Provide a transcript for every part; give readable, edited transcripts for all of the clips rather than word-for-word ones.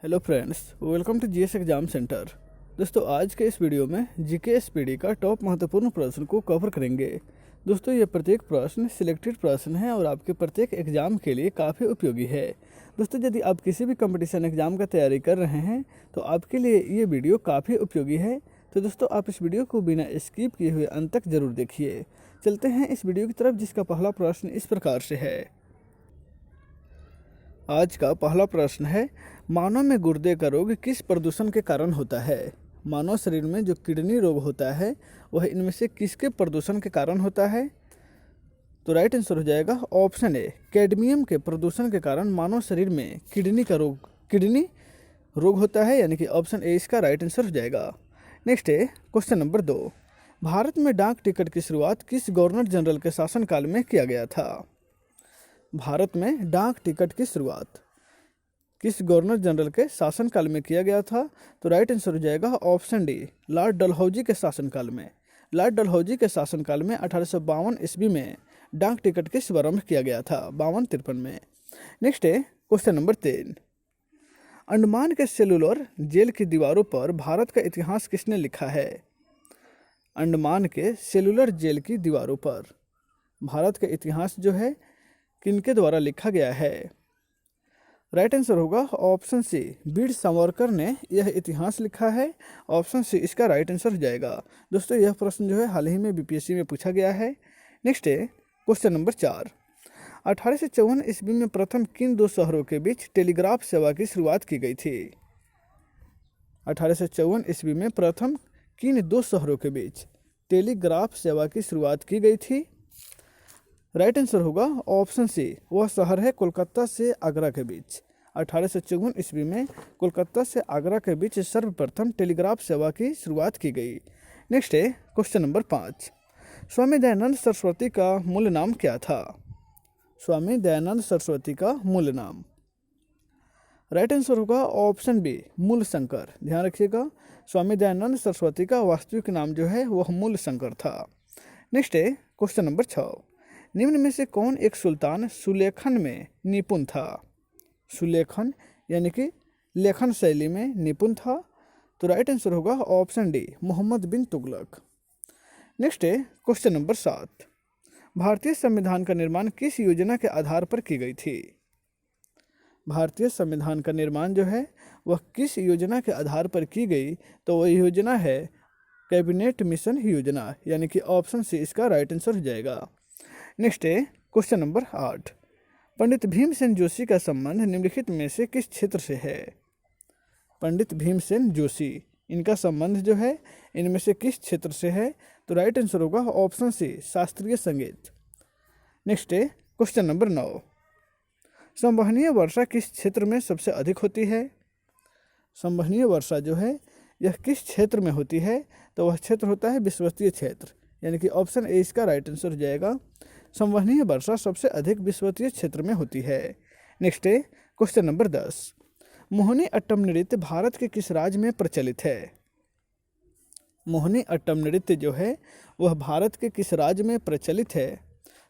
Hello friends, welcome to GS exam centre. दोस्तों, आज के इस वीडियो में जीके एसपीडी का टॉप महत्वपूर्ण प्रश्न को कवर करेंगे। दोस्तों, ये प्रत्येक प्रश्न सिलेक्टेड प्रश्न है और आपके प्रत्येक एग्जाम के लिए काफ़ी उपयोगी है। दोस्तों, यदि आप किसी भी कंपटीशन एग्जाम का तैयारी कर रहे हैं तो आपके लिए ये वीडियो काफ़ी उपयोगी है। तो दोस्तों, आप इस वीडियो को बिना स्किप किए हुए अंत तक जरूर देखिए। चलते हैं इस वीडियो की तरफ, जिसका पहला प्रश्न इस प्रकार से है। आज का पहला प्रश्न है, मानव में गुर्दे का रोग किस प्रदूषण के कारण होता है। मानव शरीर में जो किडनी रोग होता है वह इनमें से किसके प्रदूषण के कारण होता है। तो राइट आंसर हो जाएगा ऑप्शन ए, कैडमियम के प्रदूषण के कारण मानव शरीर में किडनी रोग होता है, यानी कि ऑप्शन ए इसका राइट आंसर हो जाएगा। नेक्स्ट है क्वेश्चन नंबर 2। भारत में डाक टिकट की शुरुआत किस गवर्नर जनरल के शासनकाल में किया गया था। भारत में डाक टिकट की शुरुआत किस गवर्नर जनरल के शासनकाल में किया गया था। तो राइट आंसर हो जाएगा ऑप्शन डी, लॉर्ड डलहौजी के शासनकाल में। लॉर्ड डलहौजी के शासनकाल में 1852 ईस्वी में डाक टिकट के शुभारंभ किया गया था, 52-53 में। नेक्स्ट है क्वेश्चन नंबर 3। अंडमान के सेलुलर जेल की दीवारों पर भारत का इतिहास किसने लिखा है। अंडमान के सेलुलर जेल की दीवारों पर भारत का इतिहास जो है किनके द्वारा लिखा गया है। राइट आंसर होगा ऑप्शन सी, वीर सावरकर ने यह इतिहास लिखा है। ऑप्शन सी इसका राइट आंसर हो जाएगा। दोस्तों, यह प्रश्न जो है हाल ही में बीपीएससी में पूछा गया है। नेक्स्ट है क्वेश्चन नंबर 4। 1854 ईस्वी में प्रथम किन दो शहरों के बीच टेलीग्राफ सेवा की शुरुआत की गई थी। 1854 ईस्वी में प्रथम किन दो शहरों के बीच टेलीग्राफ सेवा की शुरुआत की गई थी। राइट आंसर होगा ऑप्शन सी, वह शहर है कोलकाता से आगरा के बीच। 1854 ईस्वी में कोलकाता से आगरा के बीच सर्वप्रथम टेलीग्राफ सेवा की शुरुआत की गई। नेक्स्ट है क्वेश्चन नंबर 5। स्वामी दयानंद सरस्वती का मूल नाम क्या था। स्वामी दयानंद सरस्वती का मूल नाम। राइट आंसर होगा ऑप्शन बी, मूल शंकर। ध्यान रखिएगा, स्वामी दयानंद सरस्वती का वास्तविक नाम जो है वह मूल शंकर था। नेक्स्ट है क्वेश्चन नंबर 6। निम्न में से कौन एक सुल्तान सुलेखन में निपुण था। सुलेखन यानी कि लेखन शैली में निपुण था। तो राइट आंसर होगा ऑप्शन डी, मोहम्मद बिन तुगलक। नेक्स्ट है क्वेश्चन नंबर 7। भारतीय संविधान का निर्माण किस योजना के आधार पर की गई थी। भारतीय संविधान का निर्माण जो है वह किस योजना के आधार पर की गई। तो वह योजना है कैबिनेट मिशन योजना, यानी कि ऑप्शन सी इसका राइट आंसर हो जाएगा। नेक्स्ट है क्वेश्चन नंबर 8। पंडित भीमसेन जोशी का संबंध निम्नलिखित में से किस क्षेत्र से है। पंडित भीमसेन जोशी, इनका संबंध जो है इनमें से किस क्षेत्र से है। तो राइट आंसर होगा ऑप्शन सी, शास्त्रीय संगीत। नेक्स्ट है क्वेश्चन नंबर 9। संवहनीय वर्षा किस क्षेत्र में सबसे अधिक होती है। संवहनीय वर्षा जो है यह किस क्षेत्र में होती है। तो वह क्षेत्र होता है विषुवतीय क्षेत्र, यानी कि ऑप्शन ए इसका राइट आंसर हो जाएगा। संवहनीय वर्षा सबसे अधिक विषुवतीय क्षेत्र में होती है। नेक्स्ट है क्वेश्चन नंबर 10। मोहिनी अट्टम नृत्य भारत के किस राज्य में प्रचलित है। मोहिनी अट्टम नृत्य जो है वह भारत के किस राज्य में प्रचलित है।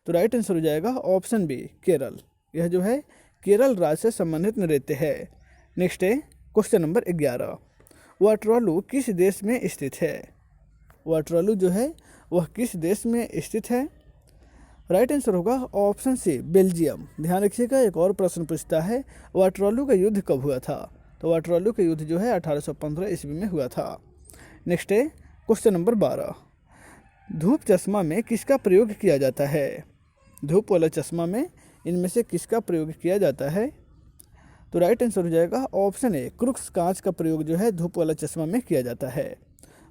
तो राइट आंसर हो जाएगा ऑप्शन बी, केरल। यह जो है केरल राज्य से संबंधित नृत्य है। नेक्स्ट है क्वेश्चन नंबर 11। वाटरलू किस देश में स्थित है। वाटरलू जो है वह किस देश में स्थित है। राइट आंसर होगा ऑप्शन सी, बेल्जियम। ध्यान रखिएगा, एक और प्रश्न पूछता है वाटरलू का युद्ध कब हुआ था। तो वाटरलू का युद्ध जो है 1815 ईस्वी में हुआ था। नेक्स्ट है क्वेश्चन नंबर 12। धूप चश्मा में किसका प्रयोग किया जाता है। धूप वाला चश्मा में इनमें से किसका प्रयोग किया जाता है। तो राइट आंसर हो जाएगा ऑप्शन ए, क्रुक्स कांच का प्रयोग जो है धूप वाला चश्मा में किया जाता है।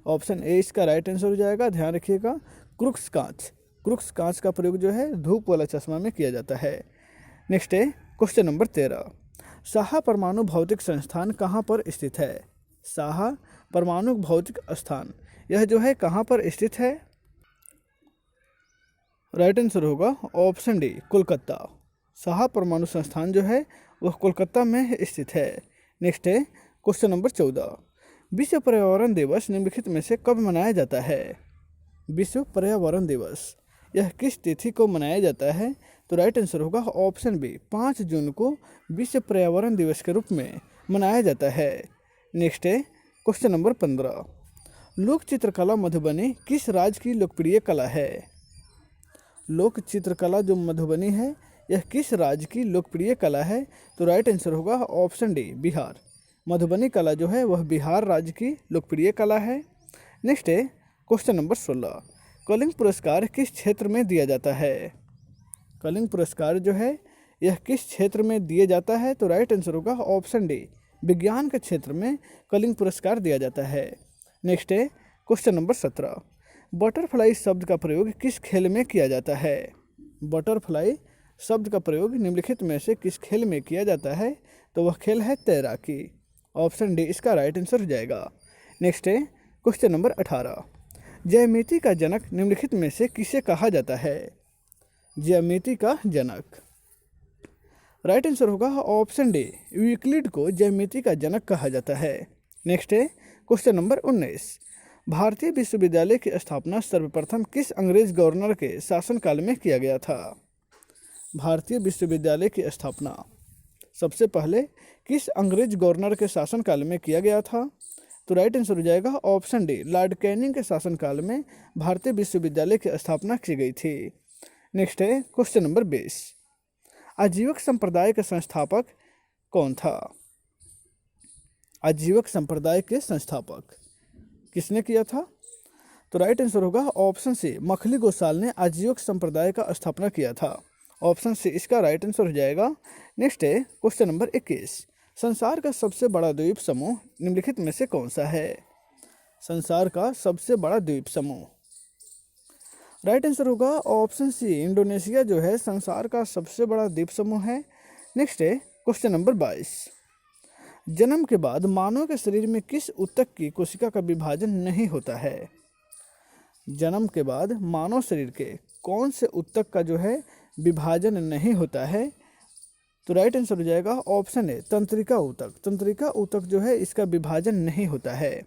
ऑप्शन ए इसका राइट आंसर हो जाएगा। ध्यान रखिएगा, क्रुक्स कांच का प्रयोग जो है धूप वाला चश्मा में किया जाता है। नेक्स्ट है क्वेश्चन नंबर 13। साहा परमाणु भौतिक संस्थान कहाँ पर स्थित है। साहा परमाणु भौतिक स्थान यह जो है कहाँ पर स्थित है। राइट आंसर होगा ऑप्शन डी, कोलकाता। साहा परमाणु संस्थान जो है वह कोलकाता में स्थित है। नेक्स्ट है क्वेश्चन नंबर 14। विश्व पर्यावरण दिवस निम्नलिखित में से कब मनाया जाता है। विश्व पर्यावरण दिवस यह किस तिथि को मनाया जाता है। तो राइट आंसर होगा ऑप्शन बी, 5 जून को विश्व पर्यावरण दिवस के रूप में मनाया जाता है? नेक्स्ट है क्वेश्चन नंबर 15, लोक चित्रकला मधुबनी किस राज्य की लोकप्रिय कला है? लोक चित्रकला जो मधुबनी है यह किस राज्य की लोकप्रिय कला है? तो राइट आंसर होगा ऑप्शन डी, बिहार। मधुबनी कला जो है वह बिहार राज्य की लोकप्रिय कला है। नेक्स्ट है क्वेश्चन नंबर 16, कलिंग पुरस्कार किस क्षेत्र में दिया जाता है? कलिंग पुरस्कार जो है यह किस क्षेत्र में दिया जाता है? तो राइट आंसर होगा ऑप्शन डी, विज्ञान के क्षेत्र में कलिंग पुरस्कार दिया जाता है। नेक्स्ट है क्वेश्चन नंबर 17, बटरफ्लाई शब्द का प्रयोग किस खेल में किया जाता है? बटरफ्लाई शब्द का प्रयोग निम्नलिखित में से किस खेल में किया जाता है? तो वह खेल है तैराकी। ऑप्शन डी इसका राइट आंसर हो जाएगा। नेक्स्ट है क्वेश्चन नंबर 18, ज्यामिति का जनक निम्नलिखित में से किसे कहा जाता है? ज्यामिति का जनक, राइट आंसर होगा ऑप्शन डी, यूक्लिड को ज्यामिति का जनक कहा जाता है। नेक्स्ट है क्वेश्चन नंबर 19, भारतीय विश्वविद्यालय की स्थापना सर्वप्रथम किस अंग्रेज गवर्नर के शासनकाल में किया गया था? भारतीय विश्वविद्यालय की स्थापना सबसे पहले किस अंग्रेज गवर्नर के शासनकाल में किया गया था? तो राइट आंसर हो जाएगा ऑप्शन डी, लॉर्ड कैनिंग के शासनकाल में भारतीय विश्वविद्यालय की स्थापना की गई थी। नेक्स्ट है क्वेश्चन नंबर 20, आजीवक संप्रदाय के संस्थापक कौन था? आजीवक संप्रदाय के संस्थापक किसने किया था? तो राइट आंसर होगा ऑप्शन सी, मखली गोसाल ने आजीवक संप्रदाय का स्थापना किया था। ऑप्शन सी इसका राइट आंसर हो जाएगा। नेक्स्ट है क्वेश्चन नंबर 21, संसार का सबसे बड़ा द्वीप समूह निम्नलिखित में से कौन सा है? संसार का सबसे बड़ा द्वीप समूह, राइट आंसर होगा ऑप्शन सी, इंडोनेशिया जो है संसार का सबसे बड़ा द्वीप समूह है। नेक्स्ट है क्वेश्चन नंबर 22, जन्म के बाद मानव के शरीर में किस ऊतक की कोशिका का विभाजन नहीं होता है? जन्म के बाद मानव शरीर के कौन से ऊतक का जो है विभाजन नहीं होता है? तो राइट आंसर हो जाएगा ऑप्शन ए, तंत्रिका ऊतक। तंत्रिका ऊतक जो है इसका विभाजन नहीं होता है।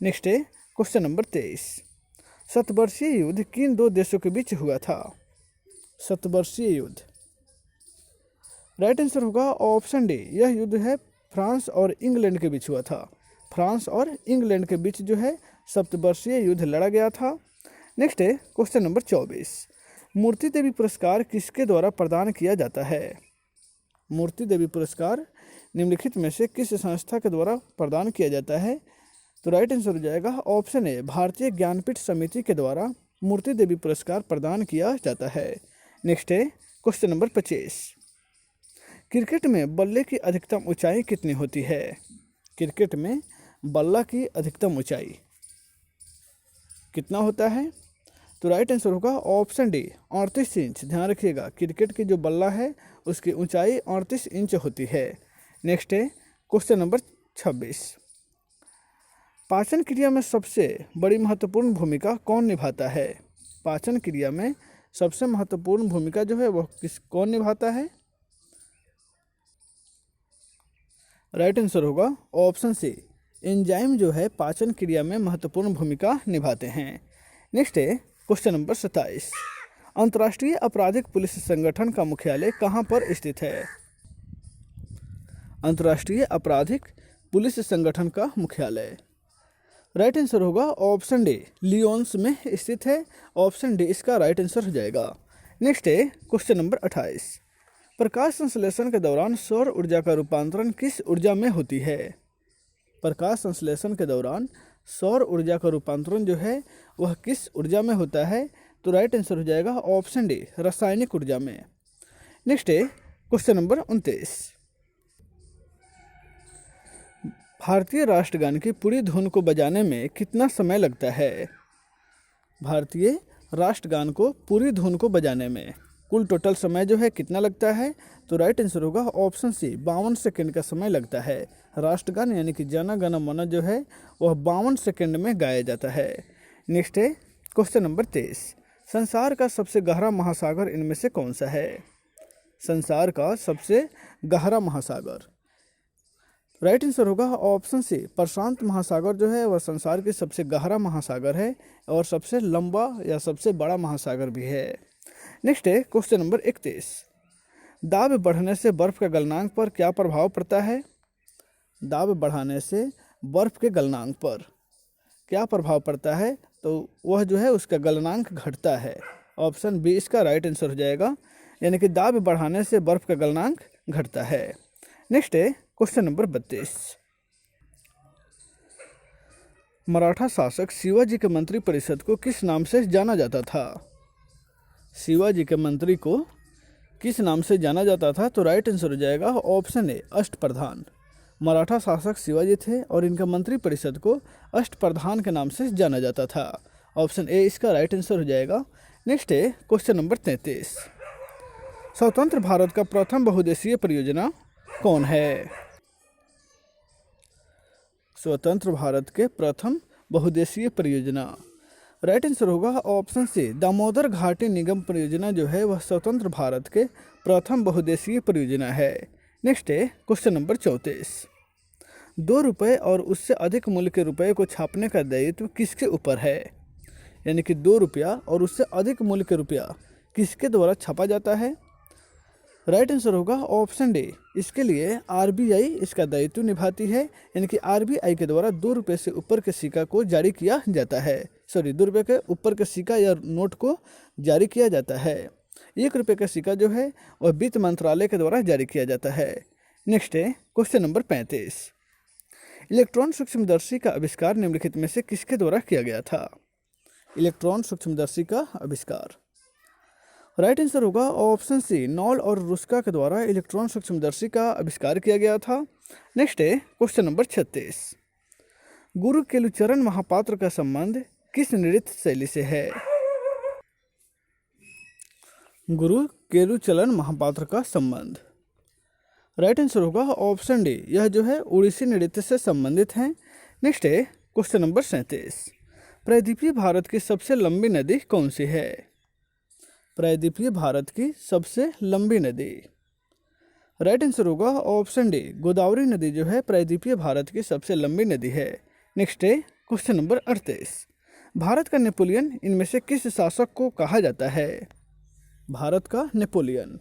नेक्स्ट है क्वेश्चन नंबर 23, शतवर्षीय युद्ध किन दो देशों के बीच हुआ था? शतवर्षीय युद्ध, राइट आंसर होगा ऑप्शन डी, यह युद्ध है फ्रांस और इंग्लैंड के बीच हुआ था। फ्रांस और इंग्लैंड के बीच जो है शतवर्षीय युद्ध लड़ा गया था। नेक्स्ट है क्वेश्चन नंबर 24, मूर्ति देवी पुरस्कार किसके द्वारा प्रदान किया जाता है? मूर्ति देवी पुरस्कार निम्नलिखित में से किस संस्था के द्वारा प्रदान किया जाता है? तो राइट आंसर हो जाएगा ऑप्शन ए, भारतीय ज्ञानपीठ समिति के द्वारा मूर्ति देवी पुरस्कार प्रदान किया जाता है। नेक्स्ट है क्वेश्चन नंबर 25, क्रिकेट में बल्ले की अधिकतम ऊंचाई कितनी होती है? क्रिकेट में बल्ला की अधिकतम ऊंचाई कितना होता है? तो राइट आंसर होगा ऑप्शन डी, 38 इंच। ध्यान रखिएगा, क्रिकेट की जो बल्ला है उसकी ऊंचाई 38 इंच होती है। नेक्स्ट है क्वेश्चन नंबर 26, पाचन क्रिया में सबसे बड़ी महत्वपूर्ण भूमिका कौन निभाता है? पाचन क्रिया में सबसे महत्वपूर्ण भूमिका जो है वह कौन निभाता है? राइट आंसर होगा ऑप्शन सी, एंजाइम जो है पाचन क्रिया में महत्वपूर्ण भूमिका निभाते हैं। नेक्स्ट है क्वेश्चन नंबर 27, अंतर्राष्ट्रीय आपराधिक पुलिस संगठन का मुख्यालय कहाँ पर स्थित है? अंतर्राष्ट्रीय आपराधिक पुलिस संगठन का मुख्यालय, राइट आंसर होगा ऑप्शन डी, लियोन्स में स्थित है। ऑप्शन डी इसका राइट आंसर हो जाएगा। नेक्स्ट है क्वेश्चन नंबर 28, प्रकाश संश्लेषण के दौरान सौर ऊर्जा का रूपांतरण किस ऊर्जा में होती है? प्रकाश संश्लेषण के दौरान सौर ऊर्जा का रूपांतरण जो है वह किस ऊर्जा में होता है? तो राइट आंसर हो जाएगा ऑप्शन डी, रासायनिक ऊर्जा में। नेक्स्ट है क्वेश्चन नंबर 29, भारतीय राष्ट्रगान की पूरी धुन को बजाने में कितना समय लगता है? भारतीय राष्ट्रगान को पूरी धुन को बजाने में कुल टोटल समय जो है कितना लगता है? तो राइट आंसर होगा ऑप्शन सी, 52 सेकंड का समय लगता है। राष्ट्रगान यानी कि जन गण मन जो है वह 52 सेकंड में गाया जाता है। नेक्स्ट है क्वेश्चन नंबर 23, संसार का सबसे गहरा महासागर इनमें से कौन सा है? संसार का सबसे गहरा महासागर, राइट आंसर होगा ऑप्शन सी, प्रशांत महासागर जो है वह संसार की सबसे गहरा महासागर है और सबसे लंबा या सबसे बड़ा महासागर भी है। नेक्स्ट है क्वेश्चन नंबर 31, दाब बढ़ने से बर्फ का गलनांक पर क्या प्रभाव पड़ता है? दाब बढ़ाने से बर्फ के गलनांक पर क्या प्रभाव पड़ता है? तो वह जो है उसका गलनांक घटता है। ऑप्शन बी इसका राइट आंसर हो जाएगा, यानी कि दाब बढ़ाने से बर्फ का गलनांक घटता है। नेक्स्ट है क्वेश्चन नंबर 32। मराठा शासक शिवाजी के मंत्री परिषद को किस नाम से जाना जाता था? शिवाजी के मंत्री को किस नाम से जाना जाता था? तो राइट आंसर हो जाएगा ऑप्शन ए अष्टप्रधान। मराठा शासक शिवाजी थे और इनका मंत्री परिषद को अष्टप्रधान के नाम से जाना जाता था। ऑप्शन ए इसका राइट आंसर हो जाएगा। नेक्स्ट है क्वेश्चन नंबर 33। स्वतंत्र भारत का प्रथम बहुउद्देशीय परियोजना कौन है? स्वतंत्र भारत के प्रथम बहुउद्देशीय परियोजना राइट आंसर होगा ऑप्शन सी दामोदर घाटी निगम परियोजना जो है वह स्वतंत्र भारत के प्रथम बहुउद्देशीय परियोजना है। नेक्स्ट है क्वेश्चन नंबर 34। 2 रुपये और उससे अधिक मूल्य के रुपये को छापने का दायित्व किसके ऊपर है? यानी कि 2 रुपया और उससे अधिक मूल्य के रुपया किसके द्वारा छापा जाता है? राइट आंसर होगा ऑप्शन डी। इसके लिए आरबीआई इसका दायित्व निभाती है, यानी कि आरबीआई के द्वारा 2 रुपये से ऊपर के सिक्का को जारी किया जाता है। 2 रुपये के ऊपर के सिक्का या नोट को जारी किया जाता है। 1 रुपये का सिक्का जो है वह वित्त मंत्रालय के द्वारा जारी किया जाता है। नेक्स्ट है क्वेश्चन नंबर 35। इलेक्ट्रॉन सूक्ष्मदर्शी का आविष्कार निम्नलिखित में से किसके द्वारा किया गया था? इलेक्ट्रॉन सूक्ष्मदर्शी का आविष्कार राइट आंसर होगा ऑप्शन सी नॉल और रुस्का के द्वारा इलेक्ट्रॉन सूक्ष्मदर्शी का आविष्कार किया गया था। नेक्स्ट है क्वेश्चन नंबर 36। गुरु केलुचरण महापात्र का संबंध किस नृत्य शैली से है? गुरु केलुचरण महापात्र का संबंध राइट आंसर होगा ऑप्शन डी। यह जो है उड़ीसी नृत्य से संबंधित है। नेक्स्ट है क्वेश्चन नंबर 37। प्रायद्वीपीय भारत की सबसे लंबी नदी कौन सी है? प्रायद्वीपीय भारत की सबसे लंबी नदी राइट आंसर होगा ऑप्शन डी। गोदावरी नदी जो है प्रायद्वीपीय भारत की सबसे लंबी नदी है। नेक्स्ट है क्वेश्चन नंबर 38। भारत का नेपोलियन इनमें से किस शासक को कहा जाता है? भारत का नेपोलियन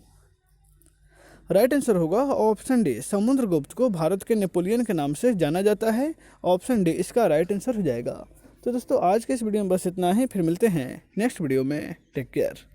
राइट आंसर होगा ऑप्शन डी। समुद्रगुप्त को भारत के नेपोलियन के नाम से जाना जाता है। ऑप्शन डी इसका राइट आंसर हो जाएगा। तो दोस्तों आज के इस वीडियो में बस इतना ही, फिर मिलते हैं नेक्स्ट वीडियो में। Take care.